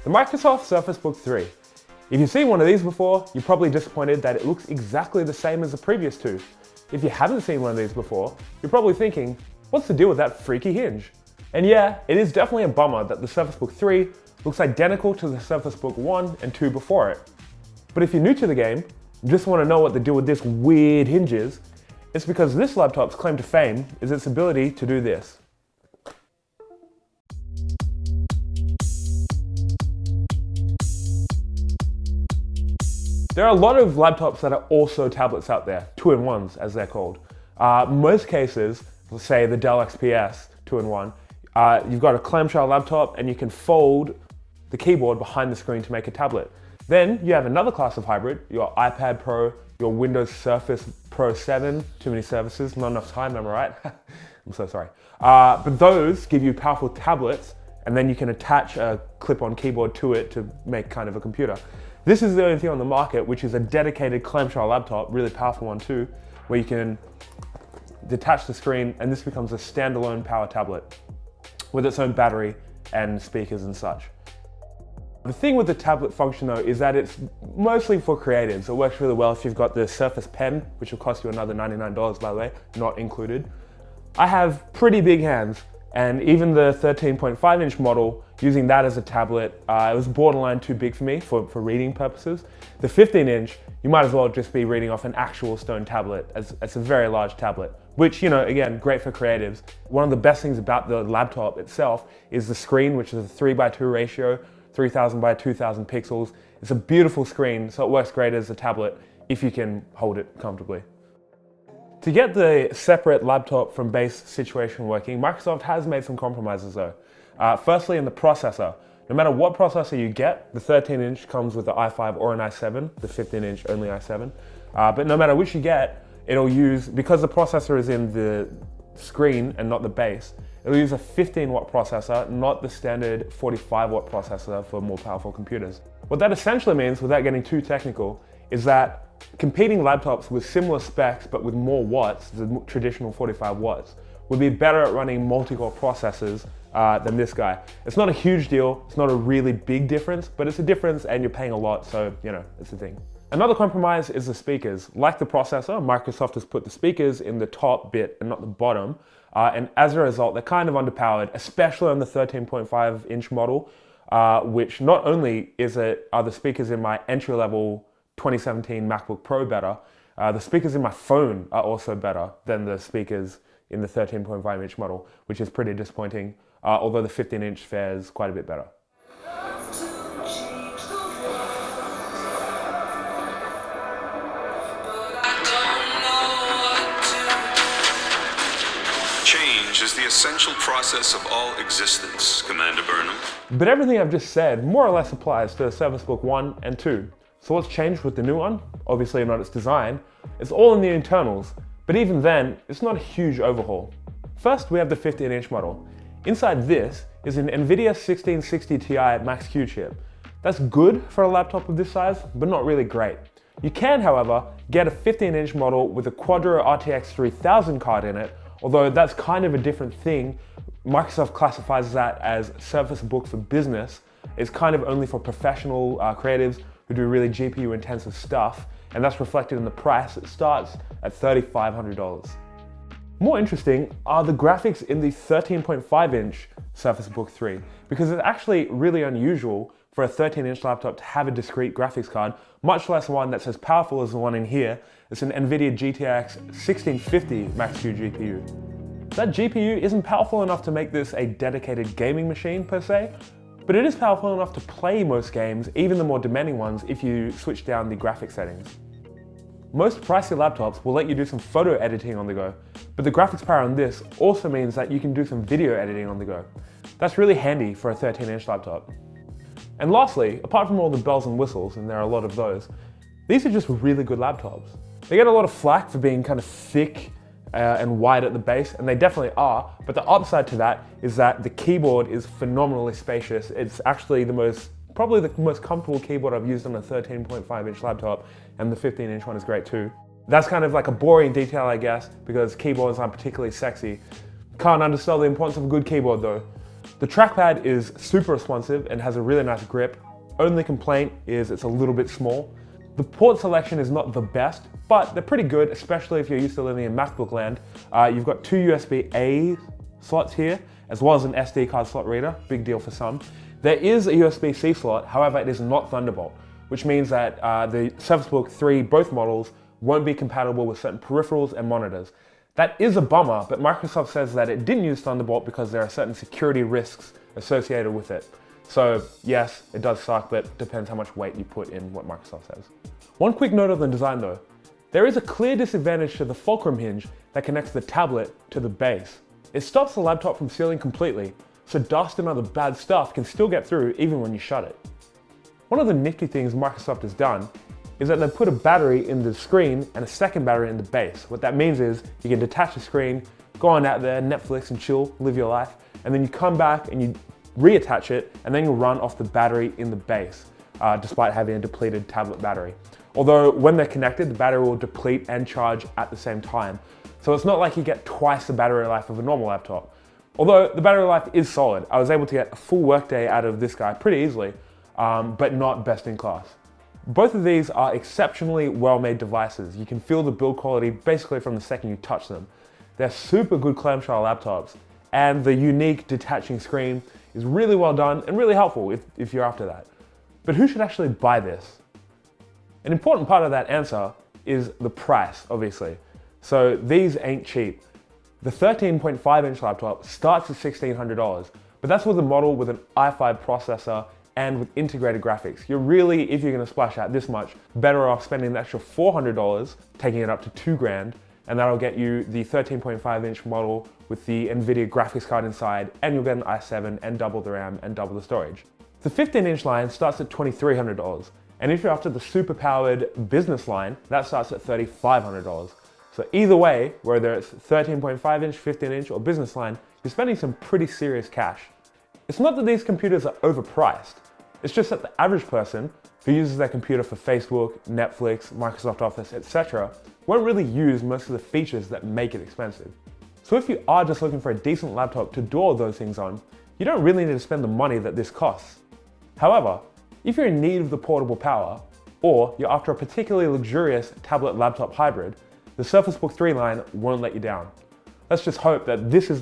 The Microsoft Surface Book 3. If you've seen one of these before, you're probably disappointed that it looks exactly the same as the previous two. If you haven't seen one of these before, you're probably thinking, what's the deal with that freaky hinge? And yeah, it is definitely a bummer that the Surface Book 3 looks identical to the Surface Book 1 and 2 before it. But if you're new to the game, and just want to know what the deal with this weird hinge is, it's because this laptop's claim to fame is its ability to do this. There are a lot of laptops that are also tablets out there, 2-in-1s as they're called. Most cases, let's say the Dell XPS 2-in-1, you've got a clamshell laptop and you can fold the keyboard behind the screen to make a tablet. Then you have another class of hybrid, your iPad Pro, your Windows Surface Pro 7, too many services, not enough time, am I right? I'm so sorry. But those give you powerful tablets and then you can attach a clip-on keyboard to it to make kind of a computer. This is the only thing on the market which is a dedicated clamshell laptop, really powerful one too, where you can detach the screen and this becomes a standalone power tablet with its own battery and speakers and such. The thing with the tablet function though is that it's mostly for creatives. It works really well if you've got the Surface Pen, which will cost you another $99 by the way, not included. I have pretty big hands, and even the 13.5-inch model, using that as a tablet, it was borderline too big for me for reading purposes. The 15-inch, you might as well just be reading off an actual stone tablet, as it's a very large tablet, which, you know, again, great for creatives. One of the best things about the laptop itself is the screen, which is a 3:2 ratio, 3000 by 2000 pixels. It's a beautiful screen, so it works great as a tablet if you can hold it comfortably. To get the separate laptop from base situation working, Microsoft has made some compromises though. Firstly, in the processor. No matter what processor you get, the 13-inch comes with the i5 or an i7, the 15-inch only i7. But no matter which you get, it'll use, because the processor is in the screen and not the base, it'll use a 15-watt processor, not the standard 45-watt processor for more powerful computers. What that essentially means, without getting too technical, is that competing laptops with similar specs but with more watts, the traditional 45 watts, would be better at running multi-core processors than this guy. It's not a huge deal, it's not a really big difference, but it's a difference and you're paying a lot, so you know, it's a thing. Another compromise is the speakers. Like the processor, Microsoft has put the speakers in the top bit and not the bottom, and as a result, they're kind of underpowered, especially on the 13.5-inch model, which not only are the speakers in my entry-level 2017 MacBook Pro better, the speakers in my phone are also better than the speakers in the 13.5-inch model, which is pretty disappointing, although the 15-inch fares quite a bit better. Change is the essential process of all existence, Commander Burnham. But everything I've just said more or less applies to the Surface Book 1 and 2. So what's changed with the new one? Obviously not its design. It's all in the internals, but even then, it's not a huge overhaul. First, we have the 15-inch model. Inside this is an NVIDIA 1660 Ti Max-Q chip. That's good for a laptop of this size, but not really great. You can, however, get a 15-inch model with a Quadro RTX 3000 card in it, although that's kind of a different thing. Microsoft classifies that as Surface Book for business. It's kind of only for professional creatives who do really GPU intensive stuff, and that's reflected in the price. It starts at $3,500. More interesting are the graphics in the 13.5-inch Surface Book 3, because it's actually really unusual for a 13-inch laptop to have a discrete graphics card, much less one that's as powerful as the one in here. It's an NVIDIA GTX 1650 Max-Q GPU. That GPU isn't powerful enough to make this a dedicated gaming machine per se, but it is powerful enough to play most games, even the more demanding ones, if you switch down the graphics settings. Most pricey laptops will let you do some photo editing on the go, but the graphics power on this also means that you can do some video editing on the go. That's really handy for a 13-inch laptop. And lastly, apart from all the bells and whistles, and there are a lot of those, these are just really good laptops. They get a lot of flack for being kind of thick and wide at the base, and they definitely are, but the upside to that is that the keyboard is phenomenally spacious. It's actually probably the most comfortable keyboard I've used on a 13.5-inch laptop, and the 15-inch one is great too. That's kind of like a boring detail, I guess, because keyboards aren't particularly sexy. Can't undersell the importance of a good keyboard though. The trackpad is super responsive and has a really nice grip. Only complaint is it's a little bit small. The port selection is not the best, but they're pretty good, especially if you're used to living in MacBook land. You've got two USB-A slots here, as well as an SD card slot reader, big deal for some. There is a USB-C slot, however, it is not Thunderbolt, which means that the Surface Book 3, both models, won't be compatible with certain peripherals and monitors. That is a bummer, but Microsoft says that it didn't use Thunderbolt because there are certain security risks associated with it. So yes, it does suck, but depends how much weight you put in what Microsoft says. One quick note on the design though. There is a clear disadvantage to the fulcrum hinge that connects the tablet to the base. It stops the laptop from sealing completely, so dust and other bad stuff can still get through even when you shut it. One of the nifty things Microsoft has done is that they've put a battery in the screen and a second battery in the base. What that means is you can detach the screen, go on out there, Netflix and chill, live your life, and then you come back and you reattach it, and then you'll run off the battery in the base, despite having a depleted tablet battery. Although when they're connected, the battery will deplete and charge at the same time. So it's not like you get twice the battery life of a normal laptop. Although the battery life is solid. I was able to get a full workday out of this guy pretty easily, but not best in class. Both of these are exceptionally well-made devices. You can feel the build quality basically from the second you touch them. They're super good clamshell laptops, and the unique detaching screen is really well done and really helpful if you're after that. But who should actually buy this? An important part of that answer is the price, obviously. So these ain't cheap. The 13.5-inch laptop starts at $1,600, but that's with a model with an i5 processor and with integrated graphics. You're really, if you're gonna splash out this much, better off spending an extra $400, taking it up to $2,000, and that'll get you the 13.5-inch model with the NVIDIA graphics card inside, and you'll get an i7 and double the RAM and double the storage. The 15-inch line starts at $2,300, and if you're after the super-powered business line, that starts at $3,500. So either way, whether it's 13.5-inch, 15-inch, or business line, you're spending some pretty serious cash. It's not that these computers are overpriced. It's just that the average person who uses their computer for Facebook, Netflix, Microsoft Office, etc., won't really use most of the features that make it expensive. So if you are just looking for a decent laptop to do all those things on, you don't really need to spend the money that this costs. However, if you're in need of the portable power, or you're after a particularly luxurious tablet laptop hybrid, the Surface Book 3 line won't let you down. Let's just hope that this is the